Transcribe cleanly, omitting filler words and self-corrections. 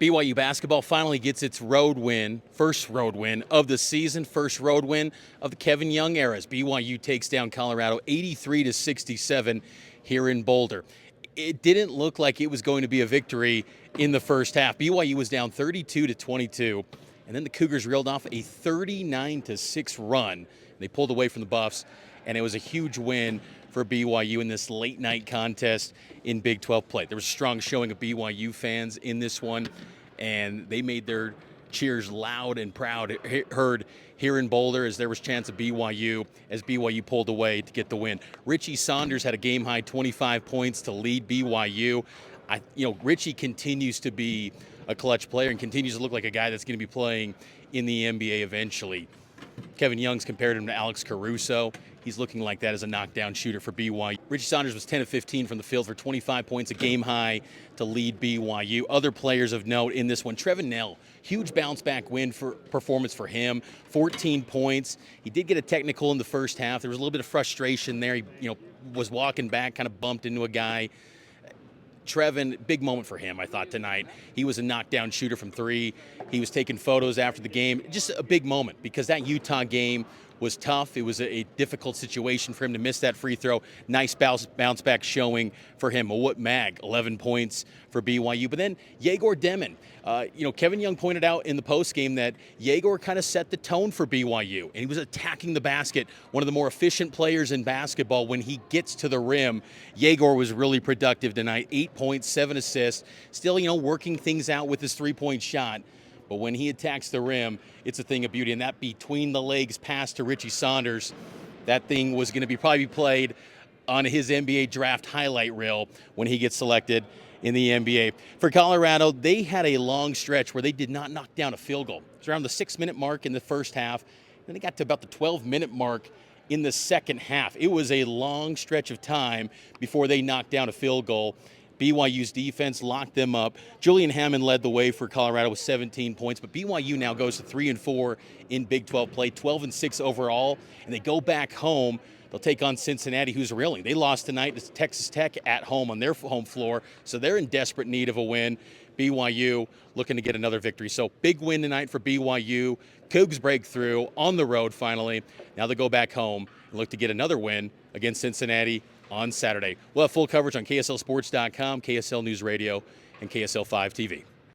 BYU basketball finally gets its road win, first road win of the season, first road win of the Kevin Young era as BYU takes down Colorado 83-67 here in Boulder. It didn't look like it was going to be a victory in the first half. BYU was down 32-22, and then the Cougars reeled off a 39-6 run. They pulled away from the Buffs, and it was a huge win for BYU in this late night contest in Big 12 play. There was a strong showing of BYU fans in this one, and they made their cheers loud and proud heard here in Boulder as there was chance of BYU as BYU pulled away to get the win. Richie Saunders had a game-high 25 points to lead BYU. Richie continues to be a clutch player and continues to look like a guy that's going to be playing in the NBA eventually. Kevin Young's compared him to Alex Caruso. He's looking like that as a knockdown shooter for BYU. Richie Saunders was 10 of 15 from the field for 25 points, a game high to lead BYU. Other players of note in this one, Trevin Knell, huge bounce back performance for him, 14 points. He did get a technical in the first half. There was a little bit of frustration there. He was walking back, kind of bumped into a guy. Trevin, big moment for him, I thought, tonight. He was a knockdown shooter from three. He was taking photos after the game. Just a big moment because that Utah game was tough. It was a difficult situation for him to miss that free throw. Nice bounce back showing for him. Mawut Mag, 11 points for BYU. But then Yegor Demon. Kevin Young pointed out in the postgame that Yegor kind of set the tone for BYU, and he was attacking the basket. One of the more efficient players in basketball when he gets to the rim. Yegor was really productive tonight. 8 points, 7 assists. Still, working things out with his three-point shot. But when he attacks the rim, it's a thing of beauty. And that between the legs pass to Richie Saunders, that thing was going to probably played on his NBA draft highlight reel when he gets selected in the NBA. For Colorado, they had a long stretch where they did not knock down a field goal. It was around the 6-minute mark in the first half. Then they got to about the 12-minute mark in the second half. It was a long stretch of time before they knocked down a field goal. BYU's defense locked them up. Julian Hammond led the way for Colorado with 17 points, but BYU now goes to 3-4 in Big 12 play, 12-6 overall, and they go back home. They'll take on Cincinnati, who's reeling. They lost tonight to Texas Tech at home on their home floor, so they're in desperate need of a win. BYU looking to get another victory. So big win tonight for BYU. Cougs break through on the road finally. Now they go back home and look to get another win against Cincinnati on Saturday. We'll have full coverage on KSLSports.com, KSL News Radio, and KSL 5 TV.